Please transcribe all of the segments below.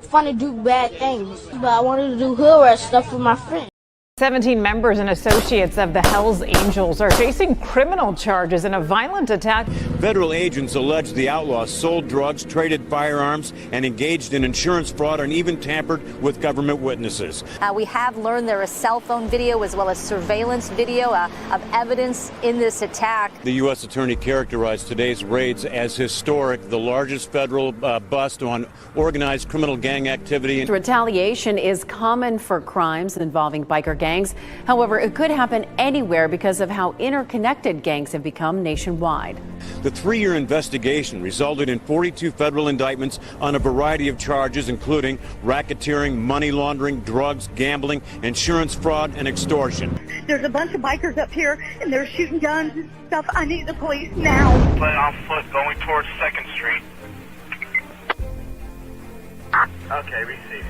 fun to do bad things, but I wanted to do hood rat stuff with my friends. 17 members and associates of the Hells Angels are facing criminal charges in a violent attack. Federal agents allege the outlaws sold drugs, traded firearms, and engaged in insurance fraud and even tampered with government witnesses. We have learned there is cell phone video as well as surveillance video of evidence in this attack. The U.S. Attorney characterized today's raids as historic, the largest federal bust on organized criminal gang activity. Retaliation is common for crimes involving biker gangs. However, it could happen anywhere because of how interconnected gangs have become nationwide. The 3-year investigation resulted in 42 federal indictments on a variety of charges, including racketeering, money laundering, drugs, gambling, insurance fraud, and extortion. There's a bunch of bikers up here, and they're shooting guns and stuff. I need the police now. On foot going towards 2nd Street. Okay, receive.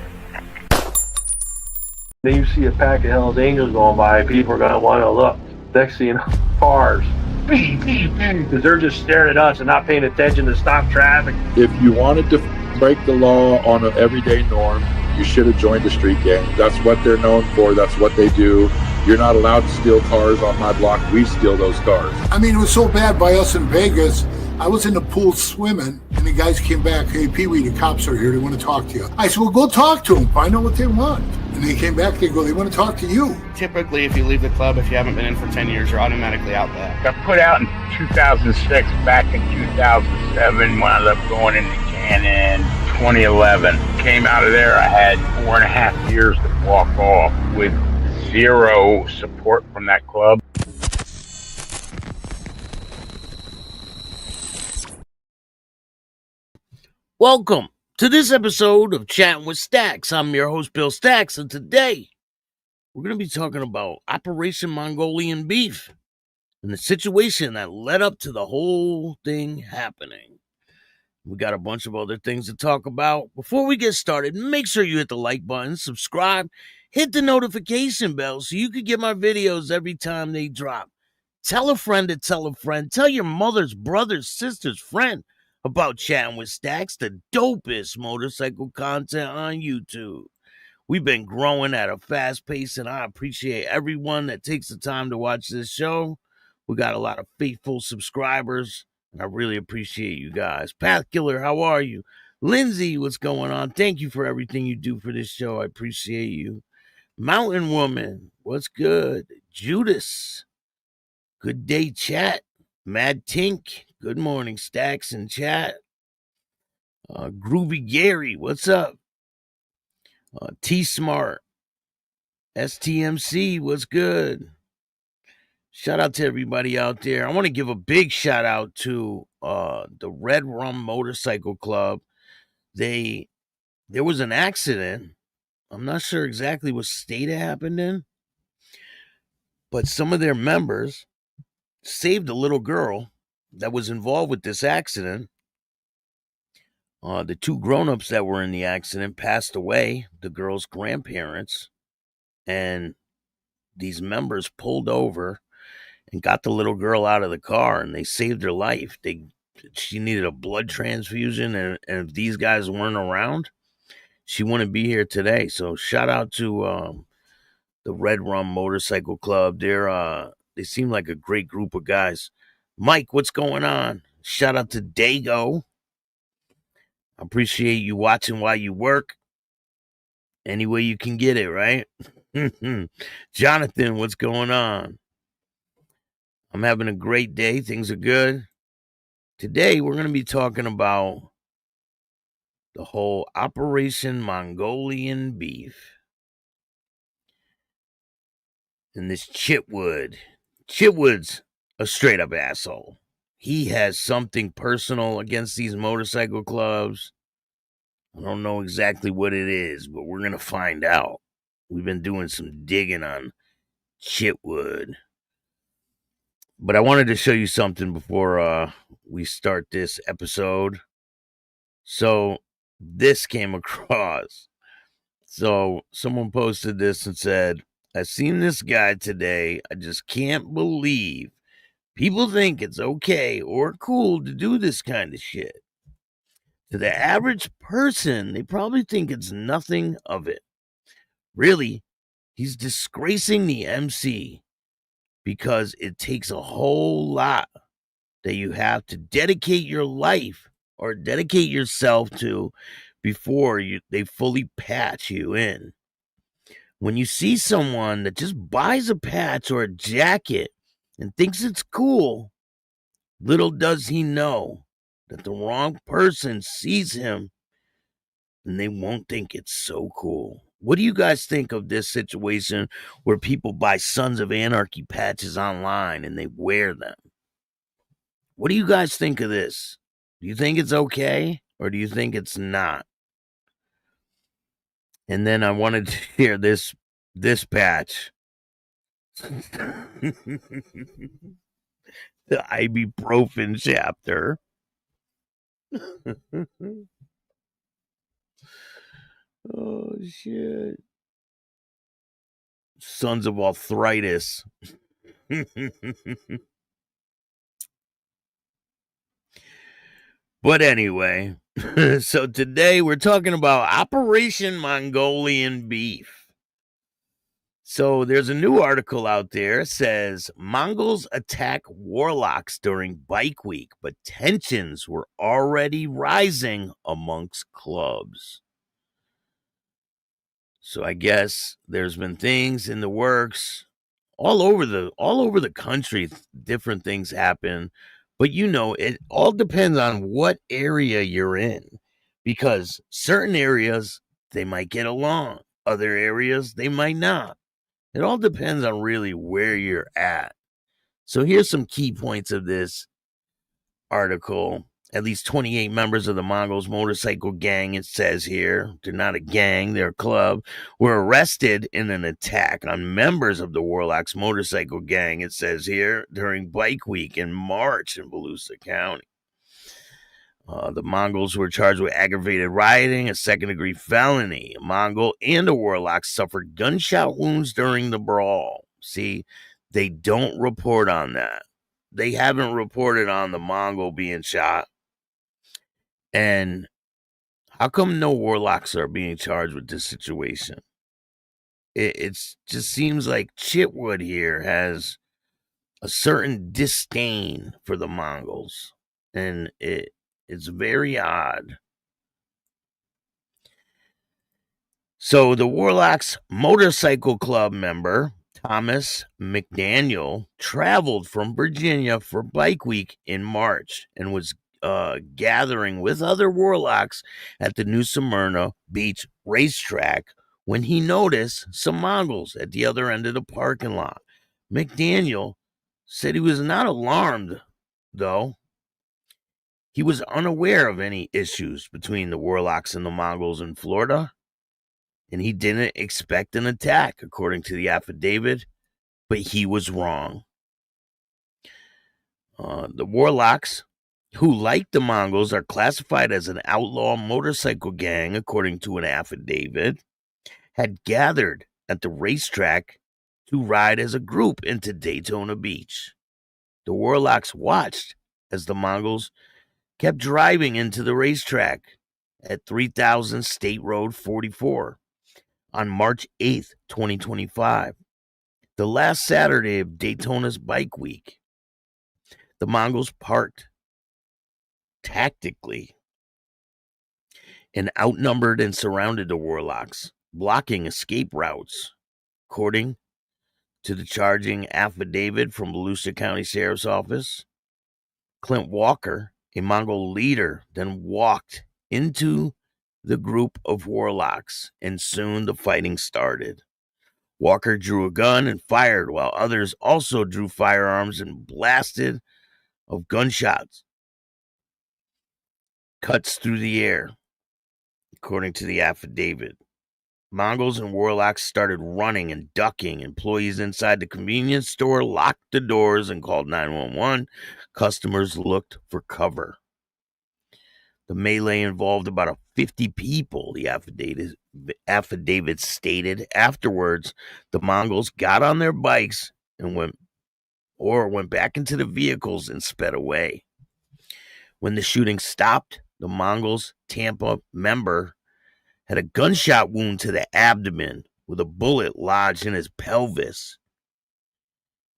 Then you see a pack of Hells Angels going by, people are going to want to look. Next thing you know, cars, because they're just staring at us and not paying attention to stop traffic. If you wanted to break the law on an everyday norm, you should have joined the street gang. That's what they're known for. That's what they do. You're not allowed to steal cars on my block. We steal those cars. I mean, it was so bad by us in Vegas. I was in the pool swimming, and the guys came back. Hey, Pee-wee, the cops are here. They want to talk to you. I said, well, go talk to them. Find out what they want. And they came back. They go, they want to talk to you. Typically, if you leave the club, if you haven't been in for 10 years, you're automatically out there. Got put out in 2006, back in 2007, wound up going into Cannon 2011. Came out of there, I had 4.5 years to walk off with zero support from that club. Welcome to this episode of Chatting with Stacks. I'm your host, Bill Stacks, and today we're going to be talking about Operation Mongolian Beef and the situation that led up to the whole thing happening. We got a bunch of other things to talk about. Before we get started, make sure you hit the like button, subscribe, hit the notification bell so you can get my videos every time they drop. Tell a friend to tell a friend. Tell your mother's brother's sister's friend about Chatting with Stacks, the dopest motorcycle content on YouTube. We've been growing at a fast pace, and I appreciate everyone that takes the time to watch this show. We got a lot of faithful subscribers, and I really appreciate you guys. Path Killer, how are you? Lindsay, what's going on? Thank you for everything you do for this show. I appreciate you. Mountain Woman, what's good? Judas, good day, chat. Mad Tink, good morning, Stacks in chat. Groovy Gary, what's up? T-Smart, STMC, what's good? Shout out to everybody out there. I want to give a big shout out to the Red Rum Motorcycle Club. There was an accident. I'm not sure exactly what state it happened in, but some of their members saved a little girl that was involved with this accident. The 2 grown-ups that were in the accident passed away, the girl's grandparents, and these members pulled over and got the little girl out of the car, and they saved her life. She needed a blood transfusion, and if these guys weren't around, she wouldn't be here today. So shout out to the Red Rum Motorcycle Club. They seem like a great group of guys. Mike, what's going on? Shout out to Dago. I appreciate you watching while you work. Any way you can get it, right? Jonathan, what's going on? I'm having a great day. Things are good. Today, we're going to be talking about the whole Operation Mongolian Beef. And this Chitwood. Chitwood's a straight up asshole. He has something personal against these motorcycle clubs. I don't know exactly what it is, but we're going to find out. We've been doing some digging on Chitwood. But I wanted to show you something before we start this episode. So this came across. So someone posted this and said, I seen this guy today. I just can't believe people think it's okay or cool to do this kind of shit. To the average person, they probably think it's nothing of it. Really, he's disgracing the MC because it takes a whole lot that you have to dedicate your life or dedicate yourself to before they fully patch you in. When you see someone that just buys a patch or a jacket and thinks it's cool, little does he know that the wrong person sees him and they won't think it's so cool. What do you guys think of this situation where people buy Sons of Anarchy patches online and they wear them? What do you guys think of this? Do you think it's okay or do you think it's not? And then I wanted to hear this patch. The ibuprofen chapter. Oh, shit. Sons of arthritis. But anyway, so today we're talking about Operation Mongolian Beef. So there's a new article out there. It says Mongols attack Warlocks during Bike Week, but tensions were already rising amongst clubs. So I guess there's been things in the works all over the country. Different things happen, but it all depends on what area you're in, because certain areas they might get along, other areas they might not. It all depends on really where you're at. So here's some key points of this article. At least 28 members of the Mongols motorcycle gang, it says here, they're not a gang, they're a club, were arrested in an attack on members of the Warlocks motorcycle gang, it says here, during Bike Week in March in Volusia County. The Mongols were charged with aggravated rioting, a second-degree felony. A Mongol and a Warlock suffered gunshot wounds during the brawl. See, they don't report on that. They haven't reported on the Mongol being shot. And how come no Warlocks are being charged with this situation? It just seems like Chitwood here has a certain disdain for the Mongols. And it's very odd. So the Warlocks Motorcycle Club member, Thomas McDaniel, traveled from Virginia for Bike Week in March and was gathering with other Warlocks at the new Smyrna Beach RaceTrac when he noticed some Mongols at the other end of the parking lot. McDaniel said he was not alarmed, though. He was unaware of any issues between the Warlocks and the Mongols in Florida, and he didn't expect an attack, according to the affidavit, but he was wrong. The Warlocks, who, like the Mongols, are classified as an outlaw motorcycle gang, according to an affidavit, had gathered at the racetrack to ride as a group into Daytona Beach. The Warlocks watched as the Mongols kept driving into the racetrack at 3000 State Road 44 on March 8th, 2025, the last Saturday of Daytona's Bike Week. The Mongols parked tactically and outnumbered and surrounded the Warlocks, blocking escape routes. According to the charging affidavit from Volusia County Sheriff's Office, Clint Walker, a Mongol leader, then walked into the group of Warlocks, and soon the fighting started. Walker drew a gun and fired, while others also drew firearms and blasted of gunshots. Cuts through the air, according to the affidavit. Mongols and Warlocks started running and ducking. Employees inside the convenience store locked the doors and called 911. Customers looked for cover. The melee involved about 50 people, the affidavit stated. Afterwards, the Mongols got on their bikes and went back into the vehicles and sped away. When the shooting stopped, the Mongols' Tampa member, had a gunshot wound to the abdomen with a bullet lodged in his pelvis.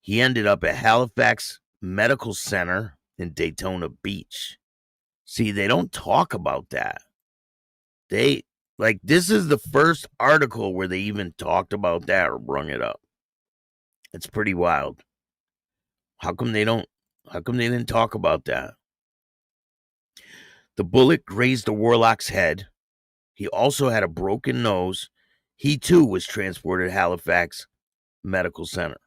He ended up at Halifax Medical Center in Daytona Beach. See, they don't talk about that. This is the first article where they even talked about that or brung it up. It's pretty wild. How come they didn't talk about that? The bullet grazed the Warlock's head. He also had a broken nose. He too was transported to Halifax Medical Center.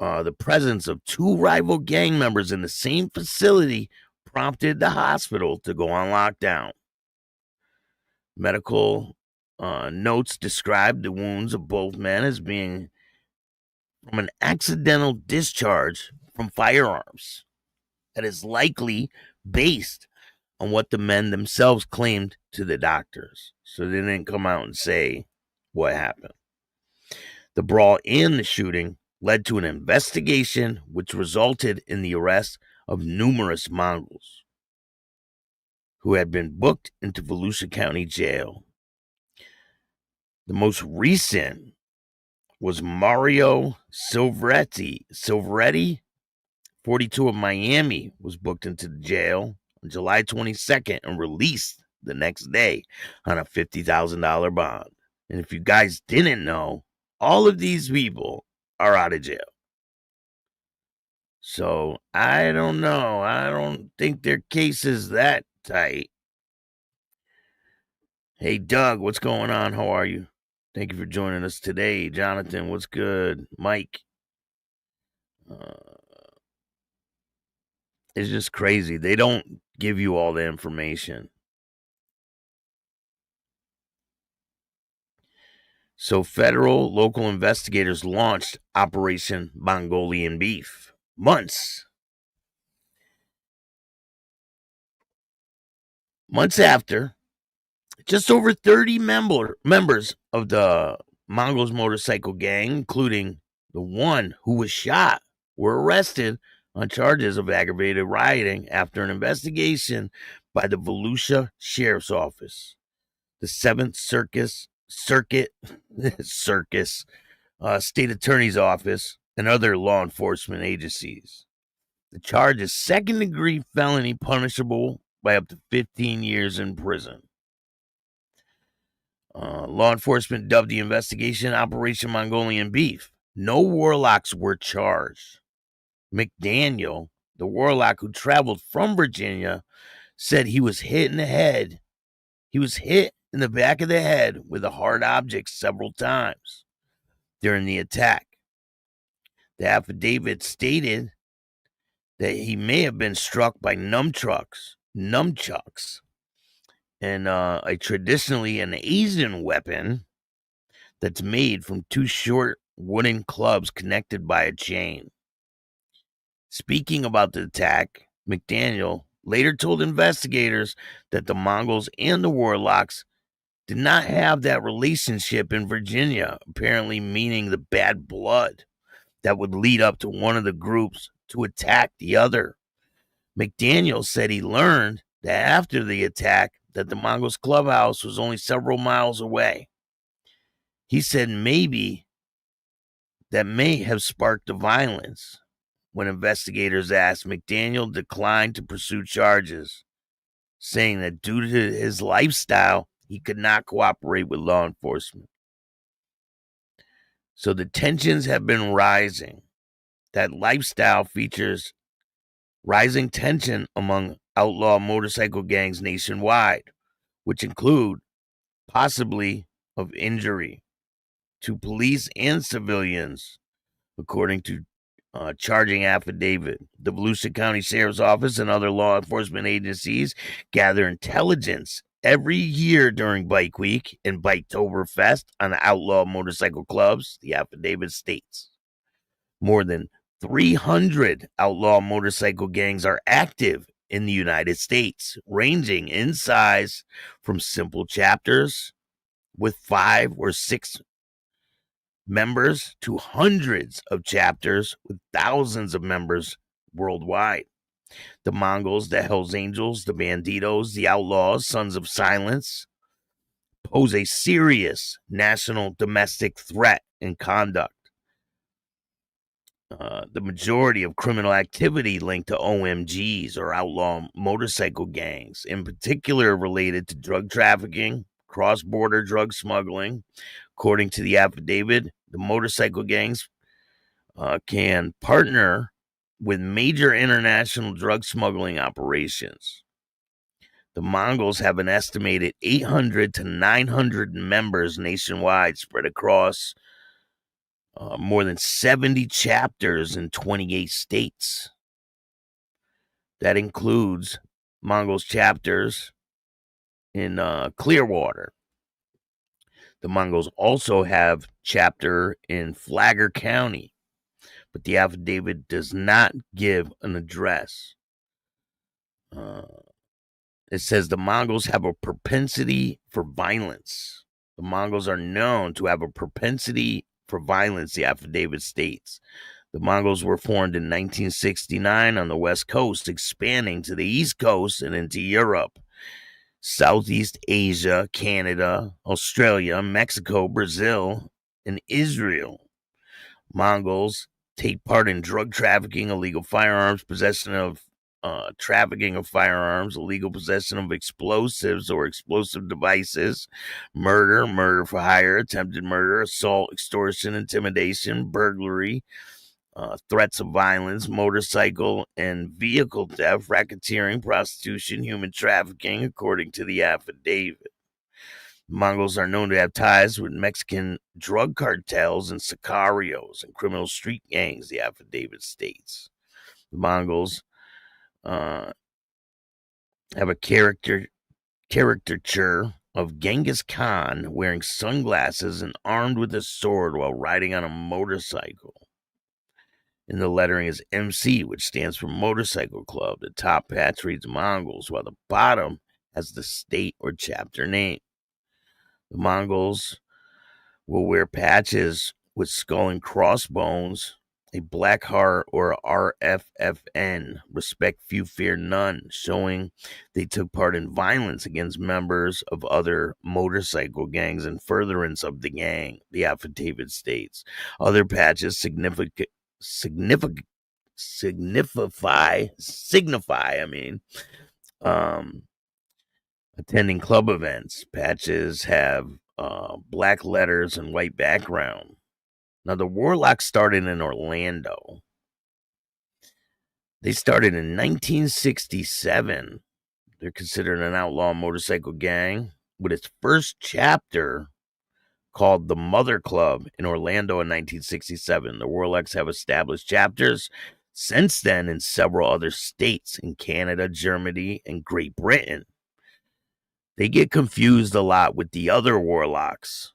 The presence of two rival gang members in the same facility prompted the hospital to go on lockdown. Medical notes described the wounds of both men as being from an accidental discharge from firearms that is likely based on what the men themselves claimed to the doctors. So they didn't come out and say what happened. The brawl and the shooting led to an investigation which resulted in the arrest of numerous Mongols who had been booked into Volusia County Jail. The most recent was Mario Silveretti, 42 of Miami, was booked into the jail on July 22nd and released the next day on a $50,000 bond. And if you guys didn't know, all of these people are out of jail. So I don't know. I don't think their case is that tight. Hey, Doug, what's going on? How are you? Thank you for joining us today. Jonathan, what's good? Mike. It's just crazy. They don't give you all the information. So federal local investigators launched Operation Mongolian Beef months after just over 30 members of the Mongols motorcycle gang, including the one who was shot, were arrested on charges of aggravated rioting after an investigation by the Volusia Sheriff's Office, the 7th Circuit State Attorney's Office, and other law enforcement agencies. The charge is second-degree felony punishable by up to 15 years in prison. Law enforcement dubbed the investigation Operation Mongolian Beef. No Warlocks were charged. McDaniel, the Warlock who traveled from Virginia, said he was hit in the head. He was hit in the back of the head with a hard object several times during the attack. The affidavit stated that he may have been struck by nunchucks, and a traditionally an Asian weapon that's made from two short wooden clubs connected by a chain. Speaking about the attack, McDaniel later told investigators that the Mongols and the Warlocks did not have that relationship in Virginia, apparently meaning the bad blood that would lead up to one of the groups to attack the other. McDaniel said he learned that after the attack that the Mongols' clubhouse was only several miles away. He said maybe that may have sparked the violence. When investigators asked, McDaniel declined to pursue charges, saying that due to his lifestyle, he could not cooperate with law enforcement. So the tensions have been rising. That lifestyle features rising tension among outlaw motorcycle gangs nationwide, which include possibly of injury to police and civilians, according to charging affidavit. The Volusia County Sheriff's Office and other law enforcement agencies gather intelligence every year during Bike Week and Biketoberfest on outlaw motorcycle clubs, the affidavit states. More than 300 outlaw motorcycle gangs are active in the United States, ranging in size from simple chapters with 5 or 6 members to hundreds of chapters with thousands of members worldwide. The Mongols, the Hells Angels, the Banditos, the Outlaws, Sons of Silence, pose a serious national domestic threat in conduct. The majority of criminal activity linked to OMGs, or outlaw motorcycle gangs, in particular related to drug trafficking, cross-border drug smuggling. According to the affidavit, the motorcycle gangs can partner with major international drug smuggling operations. The Mongols have an estimated 800 to 900 members nationwide, spread across more than 70 chapters in 28 states. That includes Mongols chapters in Clearwater. The Mongols also have chapter in Flagler County, but the affidavit does not give an address. It says the Mongols have a propensity for violence. The Mongols are known to have a propensity for violence, the affidavit states. The Mongols were formed in 1969 on the West Coast, expanding to the East Coast and into Europe, Southeast Asia, Canada, Australia, Mexico, Brazil, and Israel. Mongols take part in drug trafficking, illegal firearms, possession of trafficking of firearms, illegal possession of explosives or explosive devices, murder, murder for hire, attempted murder, assault, extortion, intimidation, burglary, threats of violence, motorcycle and vehicle theft, racketeering, prostitution, human trafficking, according to the affidavit. Mongols are known to have ties with Mexican drug cartels and sicarios and criminal street gangs, the affidavit states. The Mongols have a caricature of Genghis Khan wearing sunglasses and armed with a sword while riding on a motorcycle. And the lettering is MC, which stands for Motorcycle Club. The top patch reads Mongols, while the bottom has the state or chapter name. The Mongols will wear patches with skull and crossbones, a black heart, or RFFN, respect few, fear none, showing they took part in violence against members of other motorcycle gangs in furtherance of the gang, the affidavit states. Other patches signify attending club events. Patches have black letters and white background. Now, the Warlocks started in Orlando. They started in 1967. They're considered an outlaw motorcycle gang with its first chapter called the Mother Club in Orlando in 1967. The Warlocks have established chapters since then in several other states in Canada, Germany, and Great Britain. They get confused a lot with the other Warlocks,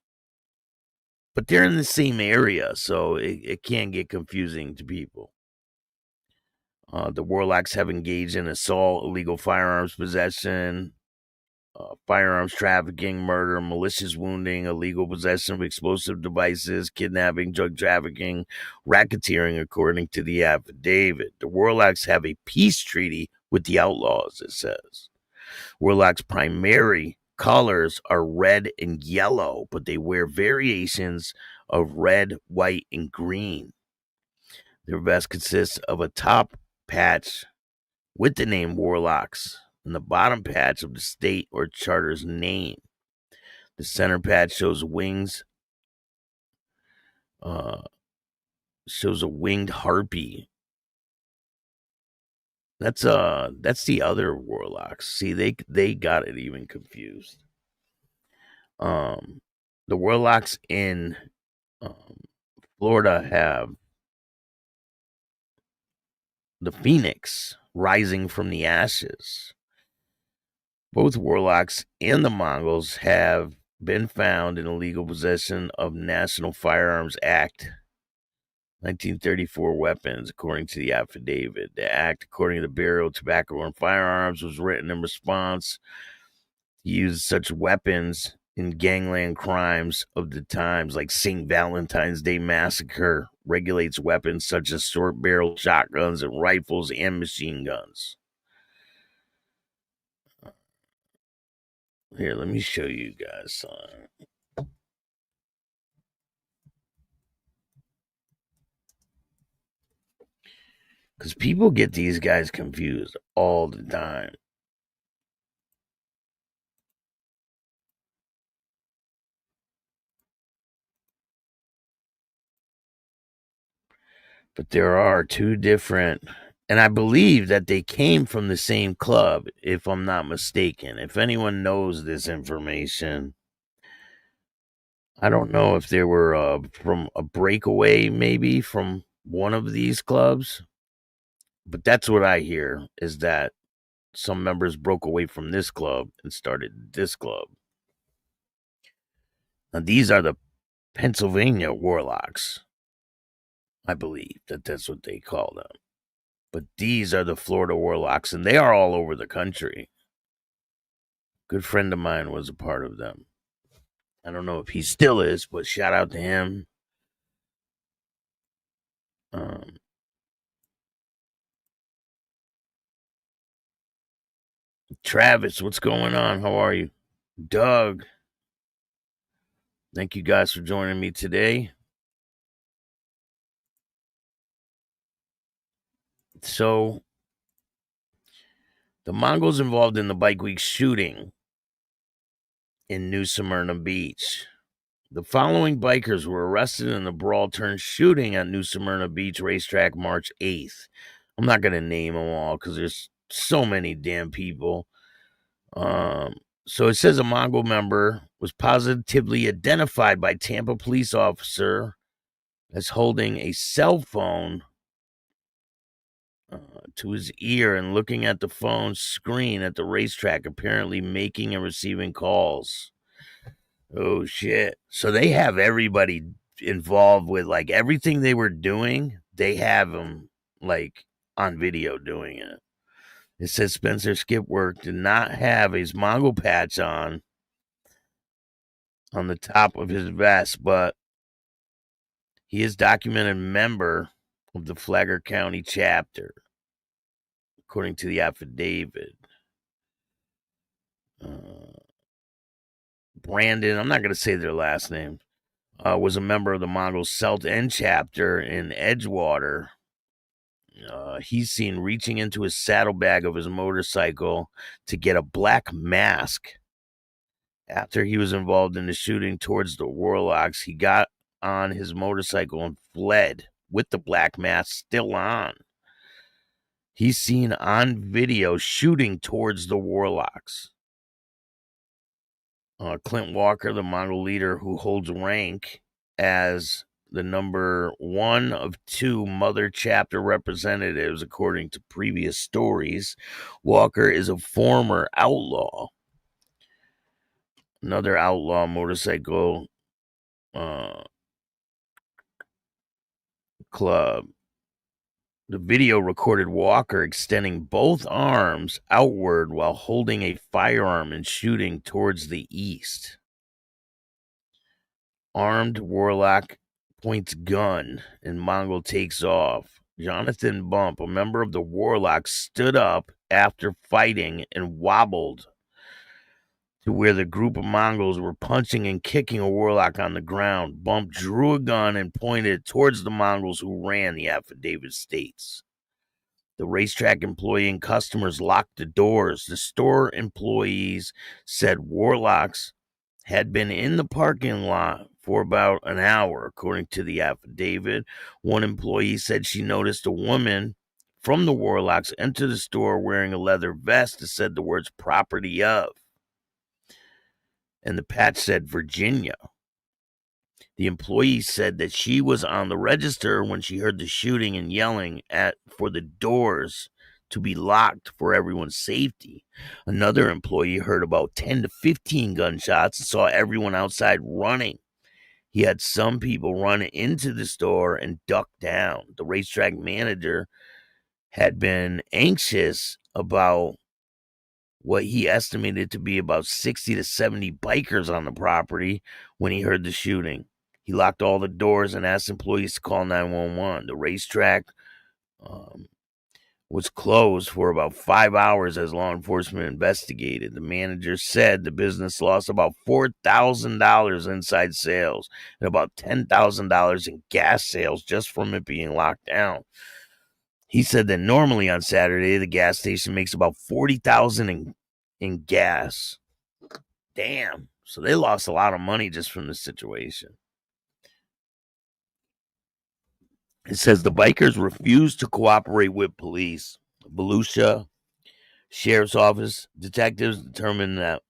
but they're in the same area, so it can get confusing to people. The Warlocks have engaged in assault, illegal firearms possession, firearms trafficking, murder, malicious wounding, illegal possession of explosive devices, kidnapping, drug trafficking, racketeering, according to the affidavit. The Warlocks have a peace treaty with the Outlaws, it says. Warlocks' primary colors are red and yellow, but they wear variations of red, white, and green. Their vest consists of a top patch with the name Warlocks and the bottom patch of the state or charter's name. The center patch shows wings, shows a winged harpy. That's the other Warlocks. See, they got it even confused. The Warlocks in Florida have the Phoenix rising from the ashes. Both Warlocks and the Mongols have been found in illegal possession of National Firearms Act 1934 weapons, according to the affidavit. The act, according to the Bureau of Tobacco and Firearms, was written in response to use such weapons in gangland crimes of the times, like St. Valentine's Day Massacre, regulates weapons such as short-barrel shotguns and rifles and machine guns. Here, let me show you guys something. Because people get these guys confused all the time. But there are two different, and I believe that they came from the same club, if I'm not mistaken. If anyone knows this information, I don't know if they were from a breakaway, maybe from one of these clubs. But that's what I hear, is that some members broke away from this club and started this club. Now, these are the Pennsylvania Warlocks. I believe that that's what they call them. But these are the Florida Warlocks, and they are all over the country. Good friend of mine was a part of them. I don't know if he still is, but shout out to him. Travis, what's going on? How are you? Doug, thank you guys for joining me today. So, the Mongols involved in the Bike Week shooting in New Smyrna Beach. The following bikers were arrested in the brawl-turned-shooting at New Smyrna Beach RaceTrac March 8th. I'm not going to name them all because there's so many damn people. So it says a Mongol member was positively identified by Tampa police officer as holding a cell phone to his ear and looking at the phone screen at the racetrack, apparently making and receiving calls. Oh, shit. So they have everybody involved with, like, everything they were doing. They have them, like, on video doing it. It says Spencer Skipwork did not have his Mongol patch on the top of his vest, but he is documented member of the Flagler County chapter, according to the affidavit. Brandon, I'm not going to say their last name, was a member of the Mongols South End chapter in Edgewater. He's seen reaching into his saddlebag of his motorcycle to get a black mask. After he was involved in the shooting towards the Warlocks, he got on his motorcycle and fled with the black mask still on. He's seen on video shooting towards the Warlocks. Clint Walker, the Mongol leader who holds rank as the number 1 of 2 mother chapter representatives, according to previous stories. Walker is a former outlaw. Another outlaw motorcycle club. The video recorded Walker extending both arms outward while holding a firearm and shooting towards the east. Armed Warlock points gun and Mongol takes off. Jonathan Bump, a member of the Warlocks, stood up after fighting and wobbled to where the group of Mongols were punching and kicking a Warlock on the ground. Bump drew a gun and pointed towards the Mongols who ran, the affidavit states. The racetrack employee and customers locked the doors. The store employees said Warlocks had been in the parking lot for about an hour, according to the affidavit. One employee said she noticed a woman from the Warlocks enter the store wearing a leather vest that said the words "property of," and the patch said Virginia. The employee said that she was on the register when she heard the shooting and yelling for the doors to be locked for everyone's safety. Another employee heard about 10 to 15 gunshots and saw everyone outside running. He had some people run into the store and duck down. The racetrack manager had been anxious about what he estimated to be about 60 to 70 bikers on the property when he heard the shooting. He locked all the doors and asked employees to call 911. The RaceTrac was closed for about 5 hours as law enforcement investigated. The manager said the business lost about $4,000 inside sales and about $10,000 in gas sales just from it being locked down. He said that normally on Saturday, the gas station makes about $40,000 in gas. Damn. So they lost a lot of money just from this situation. It says the bikers refused to cooperate with police. Volusia Sheriff's Office detectives determined that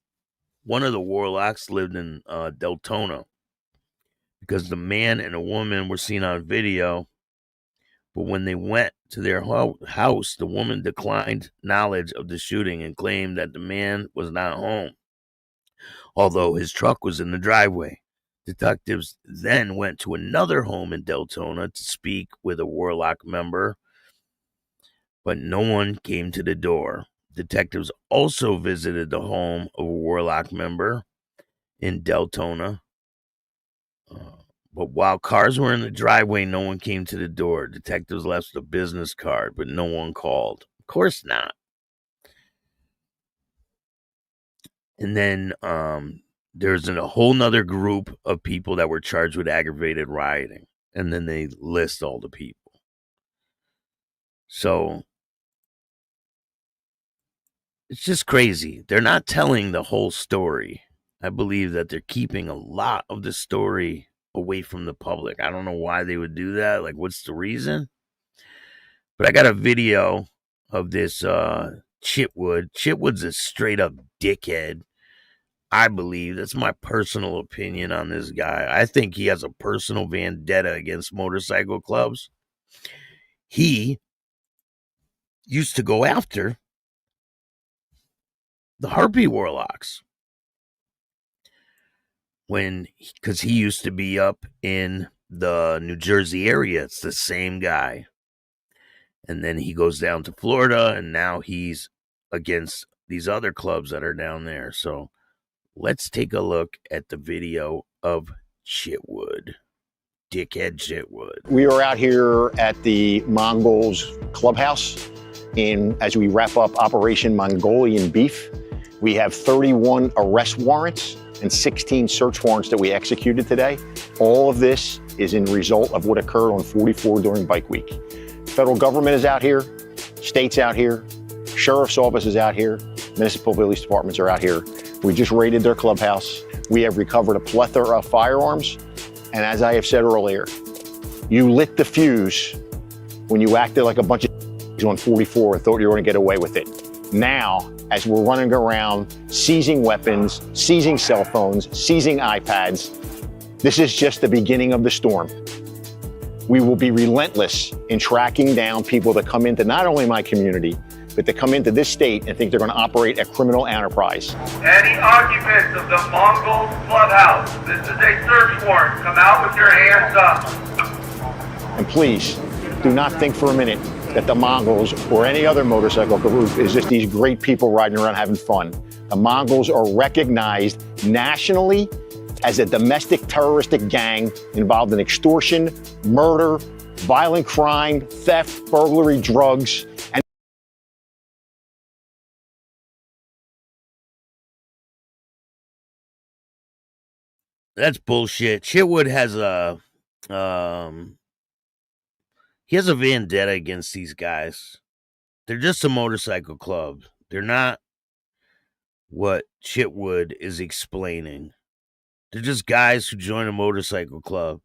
one of the Warlocks lived in Daytona because the man and a woman were seen on video. But when they went to their house, the woman declined knowledge of the shooting and claimed that the man was not home, although his truck was in the driveway. Detectives then went to another home in Daytona to speak with a Warlock member, but no one came to the door. Detectives also visited the home of a Warlock member in Daytona. But while cars were in the driveway, no one came to the door. Detectives left a business card, but no one called. Of course not. And then there's a whole nother group of people that were charged with aggravated rioting. And then they list all the people. So it's just crazy. They're not telling the whole story. I believe that they're keeping a lot of the story away from the public. I don't know why they would do that. Like, what's the reason? But I got a video of this Chitwood. Chitwood's a straight up dickhead. I believe that's my personal opinion on this guy. I think he has a personal vendetta against motorcycle clubs. He used to go after the Harpy Warlocks because he used to be up in the New Jersey area. It's the same guy. And then he goes down to Florida, and now he's against these other clubs that are down there. So let's take a look at the video of Chitwood. Dickhead Chitwood. We are out here at the Mongols clubhouse as we wrap up Operation Mongolian Beef. We have 31 arrest warrants and 16 search warrants that we executed today. All of this is in result of what occurred on 44 during Bike Week. Federal government is out here, states out here, sheriff's office is out here, municipal police departments are out here. We just raided their clubhouse. We have recovered a plethora of firearms. And as I have said earlier, you lit the fuse when you acted like a bunch of on 44 and thought you were going to get away with it. Now, as we're running around seizing weapons, seizing cell phones, seizing iPads, this is just the beginning of the storm. We will be relentless in tracking down people that come into not only my community, but that come into this state and think they're going to operate a criminal enterprise. Any occupants of the Mongols clubhouse, this is a search warrant. Come out with your hands up. And please, do not think for a minute that the Mongols or any other motorcycle group is just these great people riding around having fun. The Mongols are recognized nationally as a domestic terroristic gang involved in extortion, murder, violent crime, theft, burglary, drugs, and that's bullshit. Chitwood has he has a vendetta against these guys. They're just a motorcycle club. They're not what Chitwood is explaining. They're just guys who join a motorcycle club.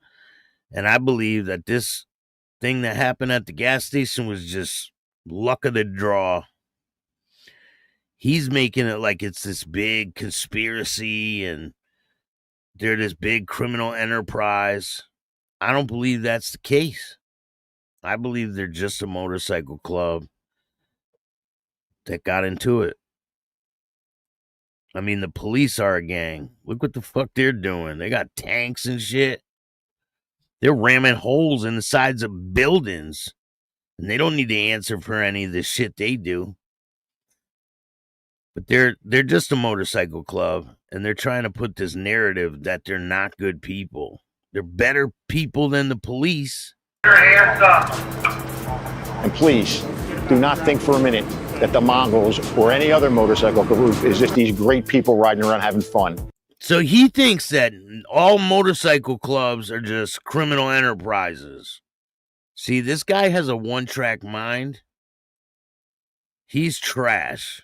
And I believe that this thing that happened at the gas station was just luck of the draw. He's making it like it's this big conspiracy and they're this big criminal enterprise. I don't believe that's the case. I believe they're just a motorcycle club that got into it. I mean, the police are a gang. Look what the fuck they're doing. They got tanks and shit. They're ramming holes in the sides of buildings. And they don't need to answer for any of the shit they do. But they're just a motorcycle club, and they're trying to put this narrative that they're not good people. They're better people than the police. Your hands up. And please, do not think for a minute that the Mongols or any other motorcycle group is just these great people riding around having fun. So he thinks that all motorcycle clubs are just criminal enterprises. See, this guy has a one-track mind. He's trash.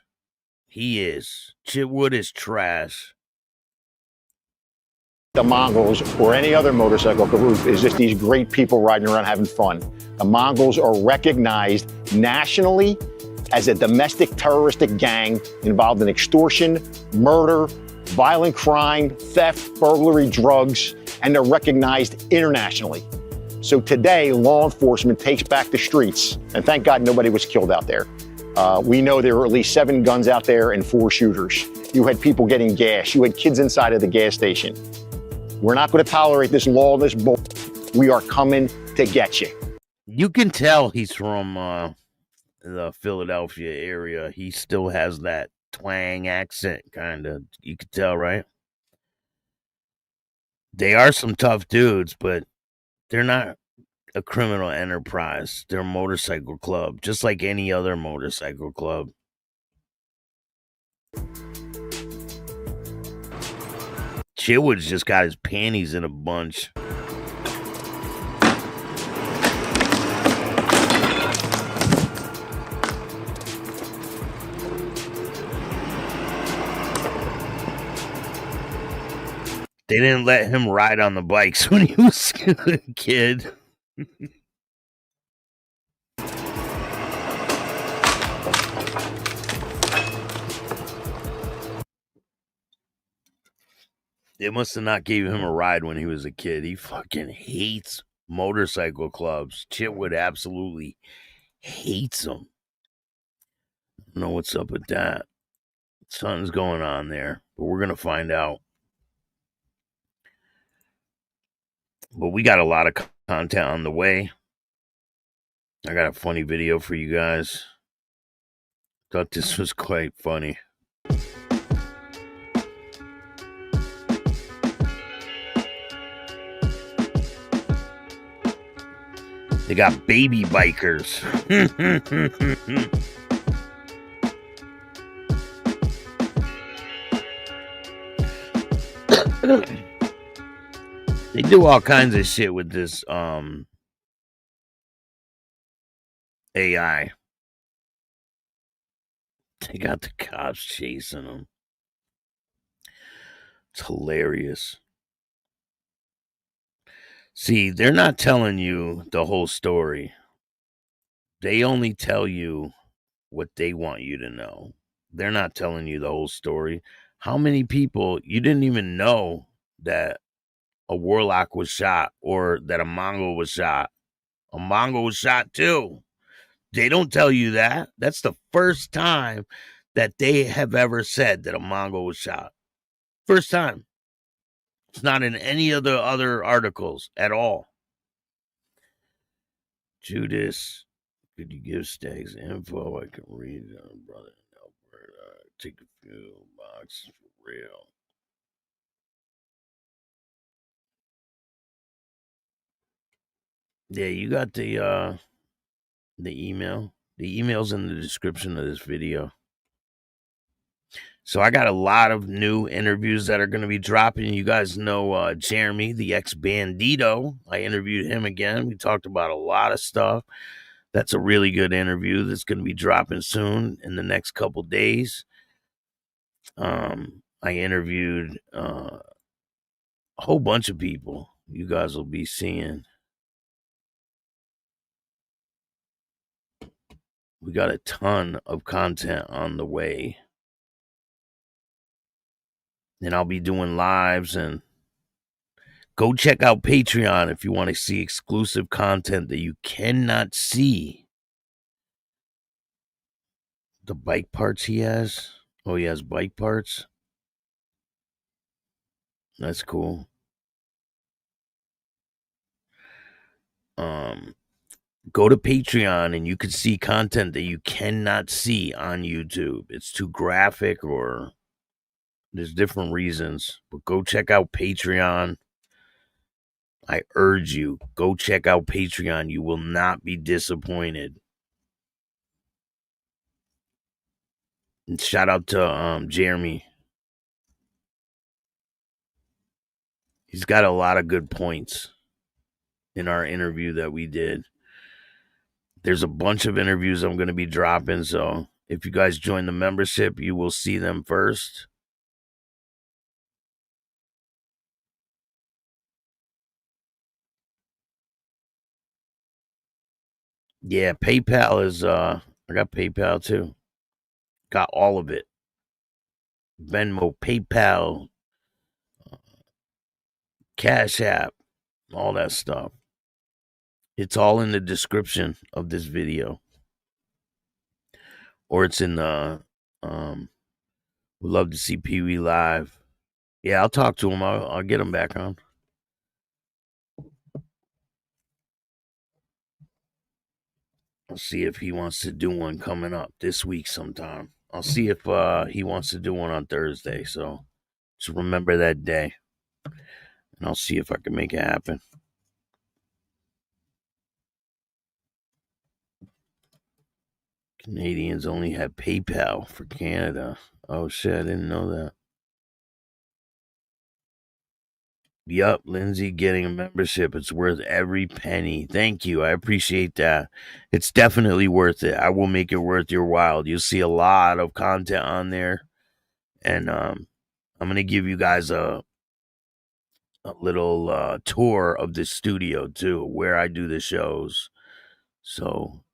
He is. Chitwood is trash. The Mongols or any other motorcycle group is just these great people riding around having fun. The Mongols are recognized nationally as a domestic terroristic gang involved in extortion, murder, violent crime, theft, burglary, drugs, and they're recognized internationally. So today, law enforcement takes back the streets, and thank God nobody was killed out there. We know there were at least 7 guns out there and 4 shooters. You had people getting gas. You had kids inside of the gas station. We're not going to tolerate this lawless bull. We are coming to get you. You can tell he's from the Philadelphia area. He still has that twang accent, kind of. You can tell, right? They are some tough dudes, but they're not a criminal enterprise. They're a motorcycle club, just like any other motorcycle club. Chitwood's just got his panties in a bunch. They didn't let him ride on the bikes when he was a kid. They must have not gave him a ride when he was a kid. He fucking hates motorcycle clubs. Chitwood absolutely hates them. I don't know what's up with that. Something's going on there, but we're going to find out. But we got a lot of content on the way. I got a funny video for you guys. Thought this was quite funny. They got baby bikers. They do all kinds of shit with this AI. They got the cops chasing them. It's hilarious. See, they're not telling you the whole story. They only tell you what they want you to know. They're not telling you the whole story. How many people, you didn't even know that a Warlock was shot or that a Mongol was shot. A Mongol was shot too. They don't tell you that. That's the first time that they have ever said that a Mongol was shot. First time. It's not in any of the other articles at all. Judas, could you give Staggs info? I can read it, brother. Alberta, take a few boxes for real. Yeah, you got the email. The email's in the description of this video. So I got a lot of new interviews that are going to be dropping. You guys know Jeremy, the ex-bandito. I interviewed him again. We talked about a lot of stuff. That's a really good interview that's going to be dropping soon in the next couple days. I interviewed a whole bunch of people you guys will be seeing. We got a ton of content on the way. And I'll be doing lives, and go check out Patreon if you want to see exclusive content that you cannot see. The bike parts he has. Oh, he has bike parts. That's cool. go to Patreon and you can see content that you cannot see on YouTube. It's too graphic or there's different reasons. But go check out Patreon. I urge you, go check out Patreon. You will not be disappointed. And shout out to Jeremy. He's got a lot of good points in our interview that we did. There's a bunch of interviews I'm going to be dropping, so if you guys join the membership, you will see them first. Yeah, PayPal is, I got PayPal too. Got all of it. Venmo, PayPal, Cash App, all that stuff. It's all in the description of this video. Or it's in the, we'd love to see Pee Wee live. Yeah, I'll talk to him. I'll get him back on. I'll see if he wants to do one coming up this week sometime. I'll see if he wants to do one on Thursday. So just remember that day. And I'll see if I can make it happen. Canadians only have PayPal for Canada. Oh, shit. I didn't know that. Yup, Lindsay getting a membership. It's worth every penny. Thank you. I appreciate that. It's definitely worth it. I will make it worth your while. You'll see a lot of content on there. And I'm going to give you guys a little tour of the studio, too, where I do the shows. So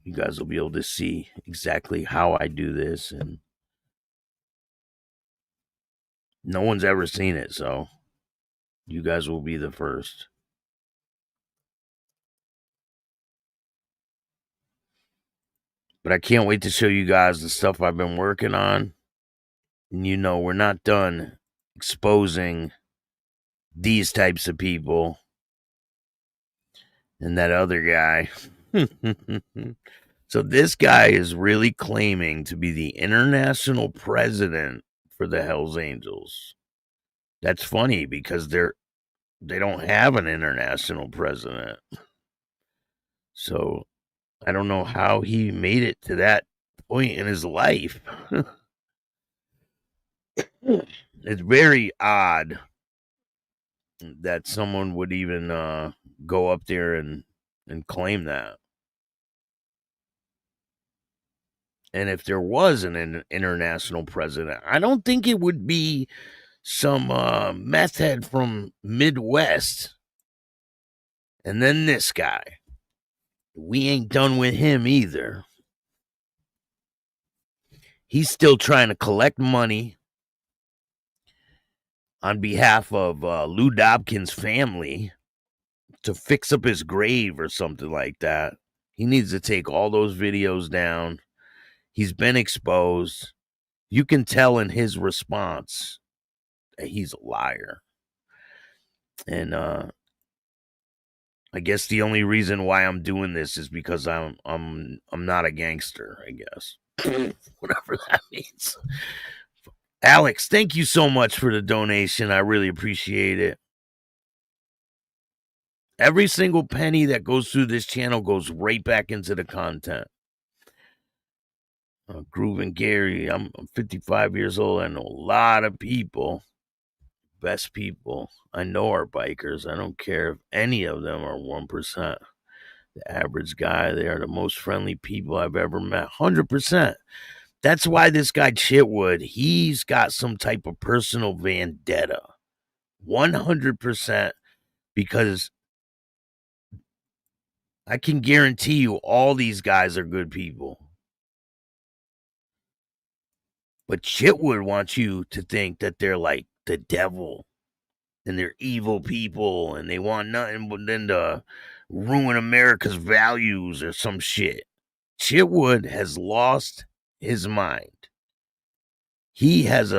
you guys will be able to see exactly how I do this. And no one's ever seen it, so you guys will be the first. But I can't wait to show you guys the stuff I've been working on. And you know, we're not done exposing these types of people and that other guy. So this guy is really claiming to be the international president for the Hells Angels. That's funny because they don't have an international president. So I don't know how he made it to that point in his life. It's very odd that someone would even go up there and claim that. And if there was an international president, I don't think it would be some meth head from Midwest. And then this guy. We ain't done with him either. He's still trying to collect money on behalf of Lou Dobkin's family to fix up his grave or something like that. He needs to take all those videos down. He's been exposed. You can tell in his response that he's a liar. And I guess the only reason why I'm doing this is because I'm not a gangster, I guess. Whatever that means. Alex, thank you so much for the donation. I really appreciate it. Every single penny that goes through this channel goes right back into the content. Groove and Gary, I'm 55 years old. I know a lot of people. Best people I know are bikers. I don't care if any of them are 1%. The average guy, they are the most friendly people I've ever met. 100%. That's why this guy Chitwood, he's got some type of personal vendetta. 100%. Because I can guarantee you all these guys are good people. But Chitwood wants you to think that they're like the devil and they're evil people and they want nothing but then to ruin America's values or some shit. Chitwood has lost his mind. He has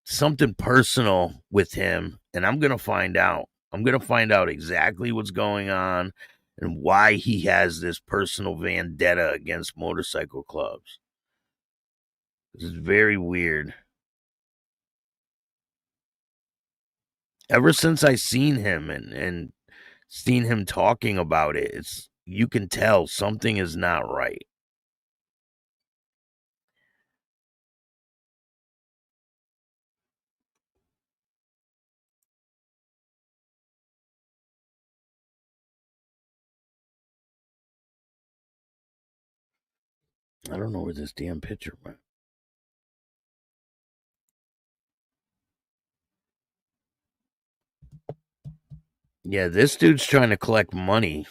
something personal with him, and I'm going to find out. I'm going to find out exactly what's going on, and why he has this personal vendetta against motorcycle clubs. This is very weird. Ever since I seen him and seen him talking about it, you can tell something is not right. I don't know where this damn picture went. Yeah, this dude's trying to collect money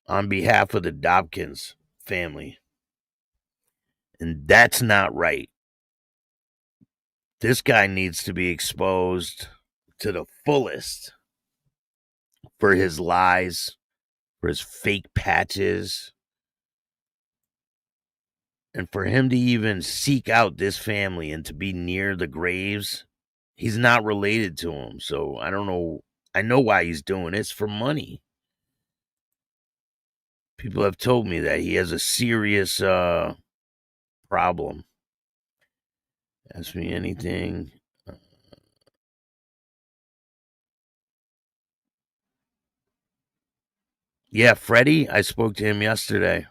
on behalf of the Dobkins family. And that's not right. This guy needs to be exposed to the fullest for his lies, for his fake patches, and for him to even seek out this family and to be near the graves. He's not related to him, so I don't know. I know why he's doing it. It's for money. People have told me that he has a serious problem. Ask me anything. Yeah, Freddie, I spoke to him yesterday.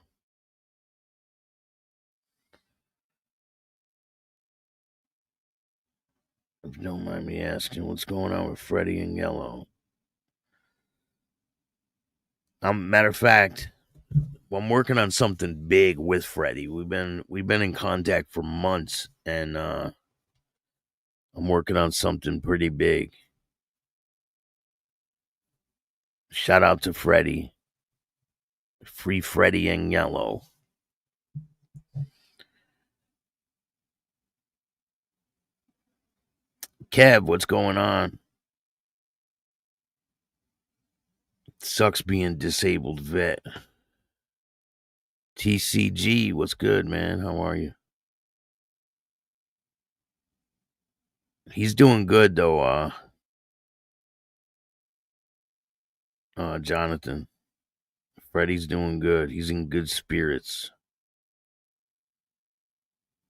If you don't mind me asking, what's going on with Freddie and Yellow? Matter of fact, I'm working on something big with Freddie. We've been in contact for months, and I'm working on something pretty big. Shout out to Freddie. Free Freddie and Yellow. Kev, what's going on? Sucks being disabled vet. TCG, what's good, man? How are you? He's doing good, though, Jonathan. Freddie's doing good. He's in good spirits.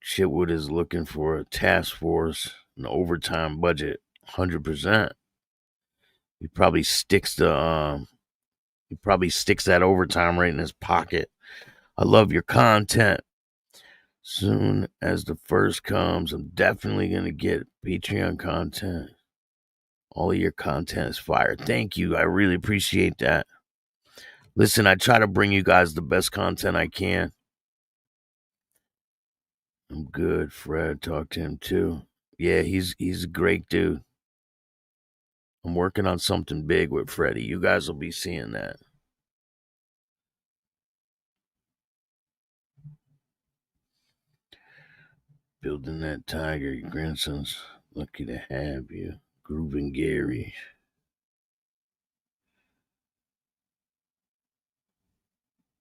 Chitwood is looking for a task force, an overtime budget, 100%. He probably sticks that overtime right in his pocket. I love your content. Soon as the first comes, I'm definitely going to get Patreon content. All of your content is fire. Thank you. I really appreciate that. Listen, I try to bring you guys the best content I can. I'm good. Fred, talk to him too. Yeah, he's a great dude. I'm working on something big with Freddie. You guys will be seeing that. Building that tiger. Your grandson's lucky to have you. Groovin' Gary.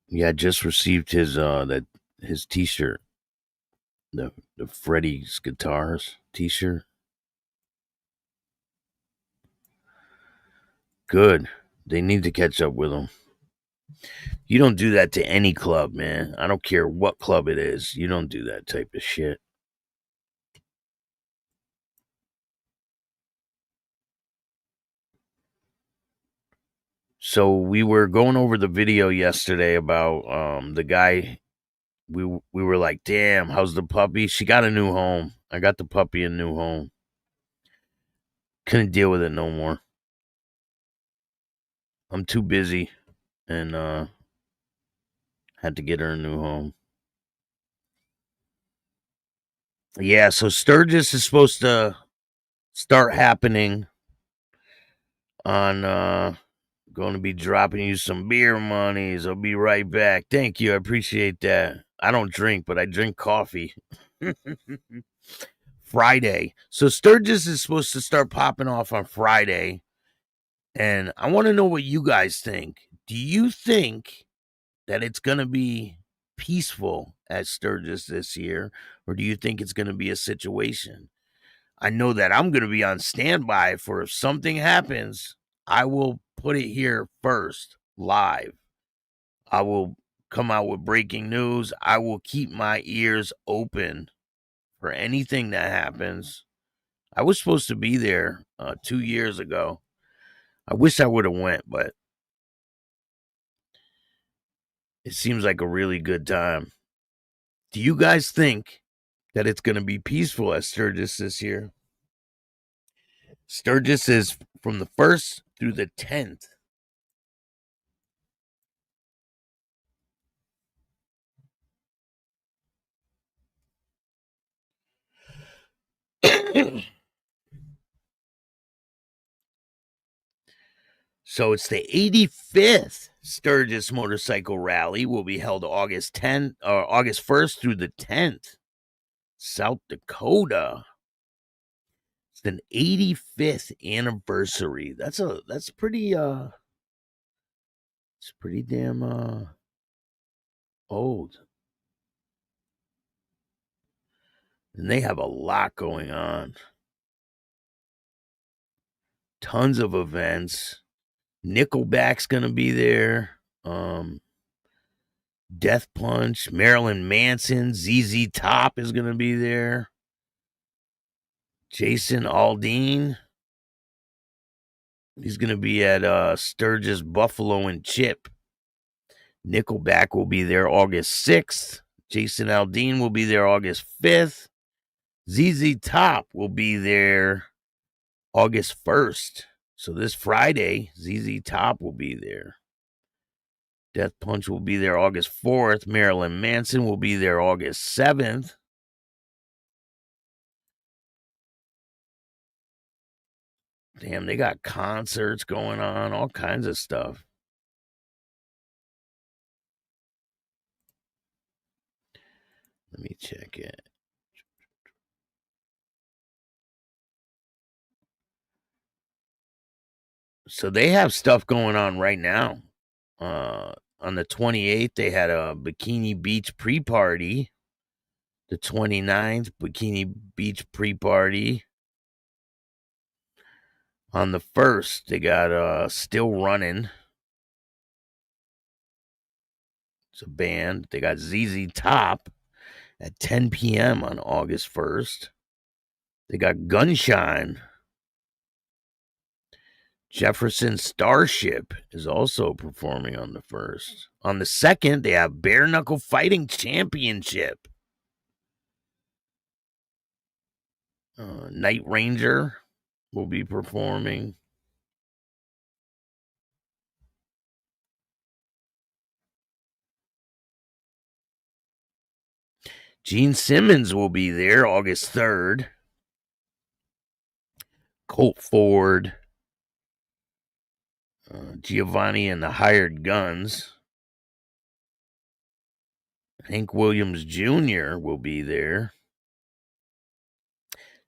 Yeah, I just received his t-shirt. The Freddie's Guitars t-shirt. Good. They need to catch up with him. You don't do that to any club, man. I don't care what club it is. You don't do that type of shit. So we were going over the video yesterday about the guy. We were like, damn, how's the puppy? She got a new home. I got the puppy a new home. Couldn't deal with it no more. I'm too busy and had to get her a new home. Yeah, so Sturgis is supposed to start happening on going to be dropping you some beer monies. I'll be right back. Thank you. I appreciate that. I don't drink, but I drink coffee. Friday. So Sturgis is supposed to start popping off on Friday. And I want to know what you guys think. Do you think that it's going to be peaceful at Sturgis this year? Or do you think it's going to be a situation? I know that I'm going to be on standby for if something happens, I will put it here first, live. I will come out with breaking news. I will keep my ears open for anything that happens. I was supposed to be there 2 years ago. I wish I would have went, but it seems like a really good time. Do you guys think that it's going to be peaceful at Sturgis this year? Sturgis is from the 1st through the 10th. So it's the 85th Sturgis Motorcycle Rally will be held August 1st through the 10th. South Dakota. It's an 85th anniversary. That's pretty it's pretty damn old. And they have a lot going on. Tons of events. Nickelback's gonna be there. Death Punch, Marilyn Manson, ZZ Top is gonna be there. Jason Aldean. He's gonna be at Sturgis, Buffalo, and Chip. Nickelback will be there August 6th. Jason Aldean will be there August 5th. ZZ Top will be there August 1st. So this Friday, ZZ Top will be there. Death Punch will be there August 4th. Marilyn Manson will be there August 7th. Damn, they got concerts going on, all kinds of stuff. Let me check it. So they have stuff going on right now. On the 28th, they had a Bikini Beach pre-party. The 29th, Bikini Beach pre-party. On the 1st, they got Still Running. It's a band. They got ZZ Top at 10 p.m. on August 1st. They got Gunshine. Jefferson Starship is also performing on the 1st. On the 2nd, they have Bare Knuckle Fighting Championship. Night Ranger will be performing. Gene Simmons will be there August 3rd. Colt Ford. Giovanni and the Hired Guns. Hank Williams Jr. will be there.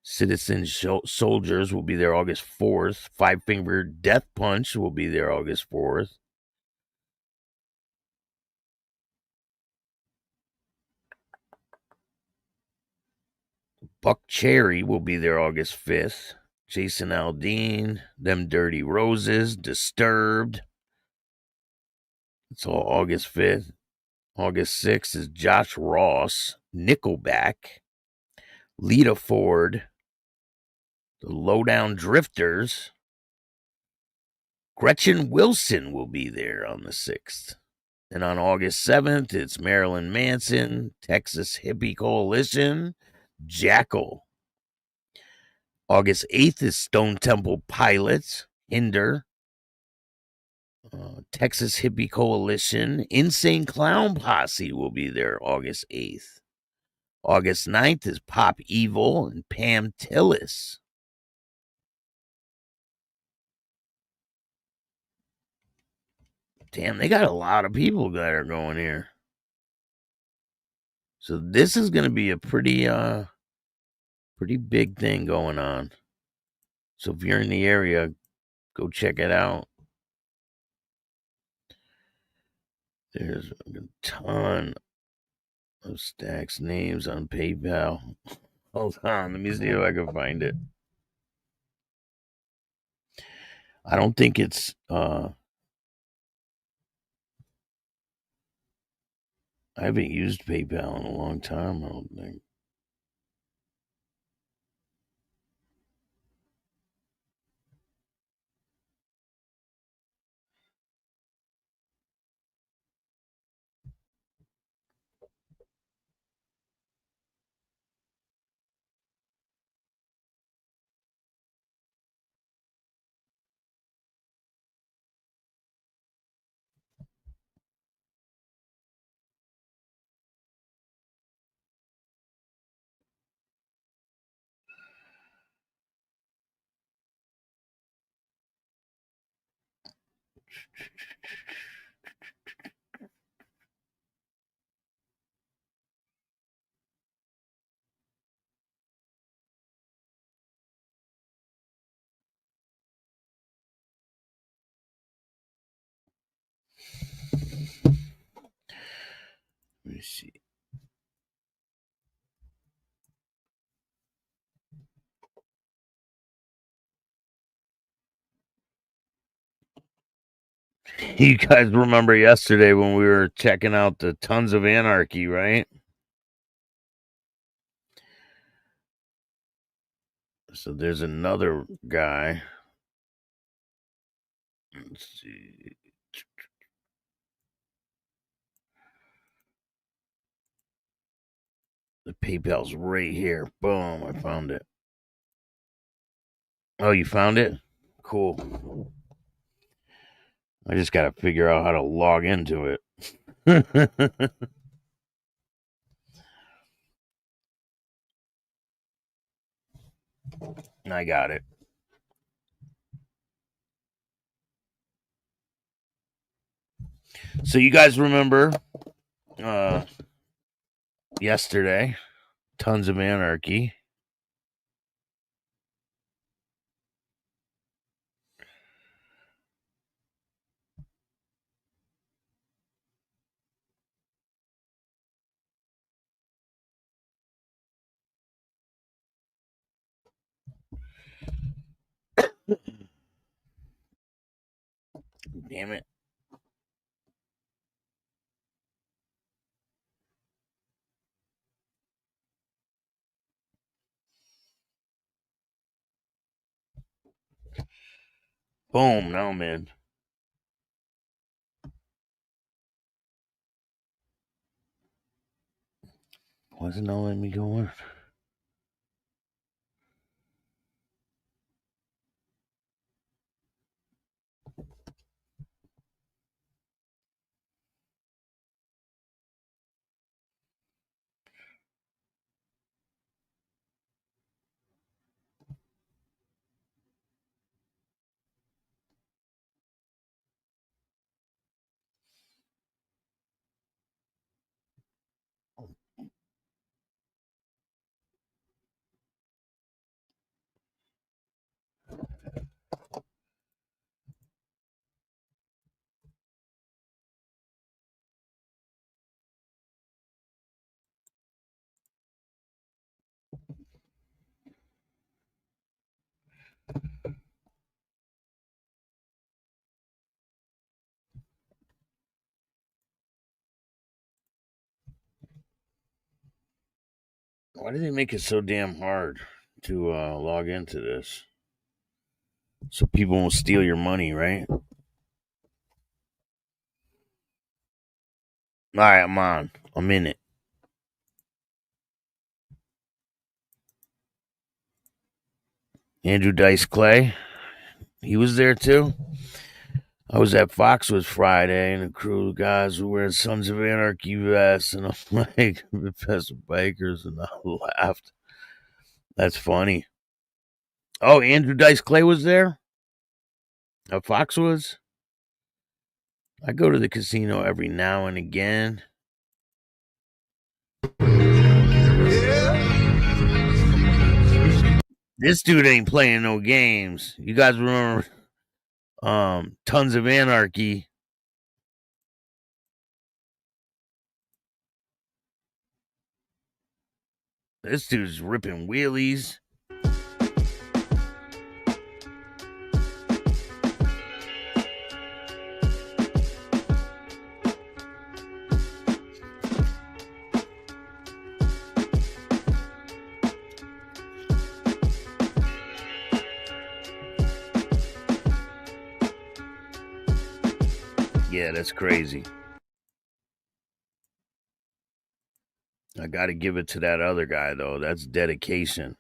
Citizen Soldiers will be there August 4th. Five Finger Death Punch will be there August 4th. Buck Cherry will be there August 5th. Jason Aldean, Them Dirty Roses, Disturbed. It's all August 5th. August 6th is Josh Ross, Nickelback, Lita Ford, the Lowdown Drifters. Gretchen Wilson will be there on the 6th. And on August 7th, it's Marilyn Manson, Texas Hippie Coalition, Jackal. August 8th is Stone Temple Pilots, Hinder, Texas Hippie Coalition, Insane Clown Posse will be there August 8th. August 9th is Pop Evil and Pam Tillis. Damn, they got a lot of people that are going here. So this is going to be a pretty big thing going on. So if you're in the area, go check it out. There's a ton of Stacks names on PayPal. Hold on, let me see if I can find it. I don't think it's I haven't used PayPal in a long time, I don't think. Let me see. You guys remember yesterday when we were checking out the Tons of Anarchy, right? So there's another guy. Let's see. The PayPal's right here. Boom, I found it. Oh, you found it? Cool. I just got to figure out how to log into it. I got it. So you guys remember yesterday, Tons of Anarchy. Damn it. Boom, now I'm in. Why isn't it letting me go in? Why do they make it so damn hard to log into this? So people won't steal your money, right? All right, I'm on. I'm in it. Andrew Dice Clay, he was there too. I was at Foxwoods Friday, and a crew of guys were wearing Sons of Anarchy vests, and I'm like, the best bikers, and I laughed. That's funny. Oh, Andrew Dice Clay was there at Foxwoods. I go to the casino every now and again. This dude ain't playing no games. You guys remember Tons of Anarchy? This dude's ripping wheelies. Yeah, that's crazy. I got to give it to that other guy, though. That's dedication.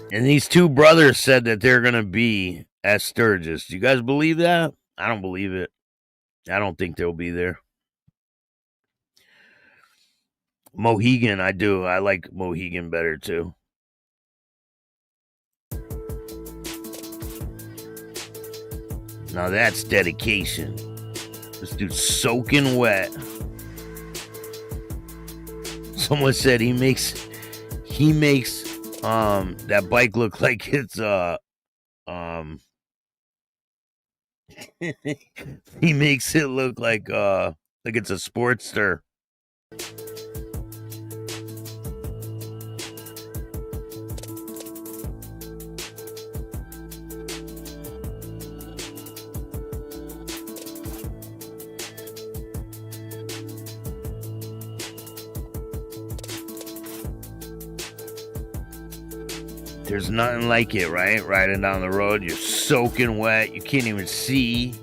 And these two brothers said that they're going to be at Sturgis. Do you guys believe that? I don't believe it. I don't think they'll be there. Mohegan, I do. I like Mohegan better, too. Now that's dedication. This dude's soaking wet. Someone said he makes that bike look like it's he makes it look like it's a Sportster. There's nothing like it, right? Riding down the road, you're soaking wet, you can't even see.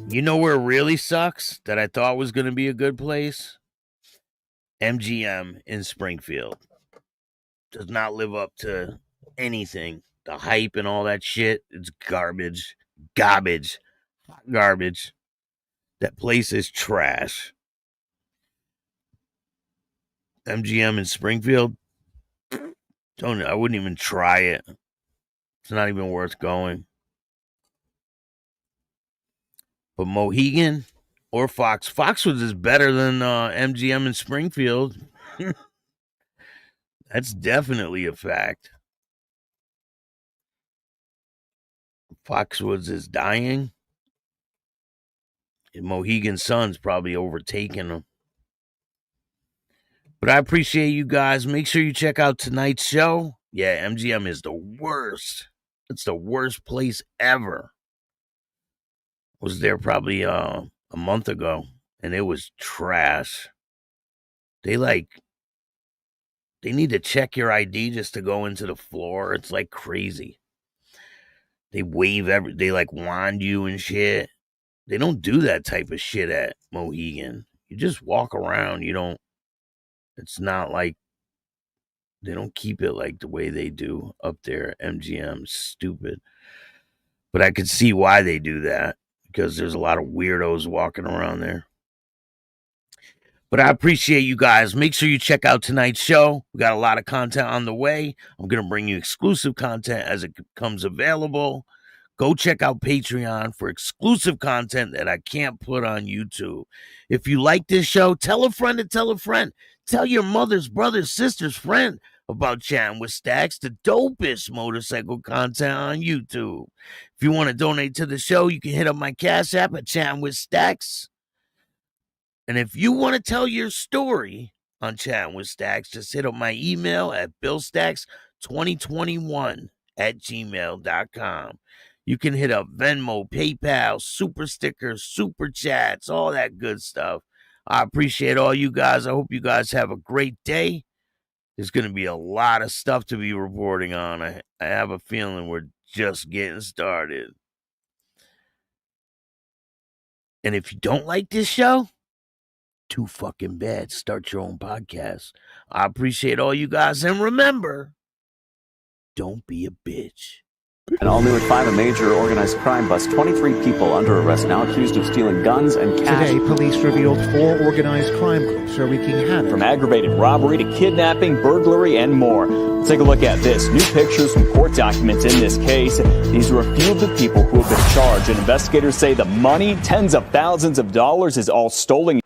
You know where it really sucks that I thought was going to be a good place? MGM in Springfield. Does not live up to anything. The hype and all that shit, it's garbage. Garbage. Garbage. That place is trash. MGM in Springfield, I wouldn't even try it. It's not even worth going. But Mohegan or Foxwoods is better than MGM in Springfield. That's definitely a fact. Foxwoods is dying. And Mohegan Sun's probably overtaking them. But I appreciate you guys. Make sure you check out tonight's show. Yeah, MGM is the worst. It's the worst place ever. I was there probably a month ago, and it was trash. They need to check your ID just to go into the floor. It's like crazy. They wave they like wand you and shit. They don't do that type of shit at Mohegan. You just walk around. It's not like they don't keep it like the way they do up there. MGM's stupid. But I could see why they do that, because there's a lot of weirdos walking around there. But I appreciate you guys. Make sure you check out tonight's show. We got a lot of content on the way. I'm going to bring you exclusive content as it becomes available. Go check out Patreon for exclusive content that I can't put on YouTube. If you like this show, tell a friend to tell a friend. Tell your mother's, brother's, sister's friend about Chatting with Stacks, the dopest motorcycle content on YouTube. If you want to donate to the show, you can hit up my Cash App at Chatting with Stacks. And if you want to tell your story on Chatting with Stacks, just hit up my email at billstacks2021@gmail.com. You can hit up Venmo, PayPal, Super Stickers, Super Chats, all that good stuff. I appreciate all you guys. I hope you guys have a great day. There's going to be a lot of stuff to be reporting on. I have a feeling we're just getting started. And if you don't like this show, too fucking bad. Start your own podcast. I appreciate all you guys. And remember, don't be a bitch. And all new at 5, a major organized crime bust. 23 people under arrest now, accused of stealing guns and cash. Today, police revealed 4 organized crime groups are wreaking havoc. From aggravated robbery to kidnapping, burglary, and more. Let's take a look at this. New pictures from court documents in this case. These are a few of the people who have been charged. And investigators say the money, tens of thousands of dollars, is all stolen.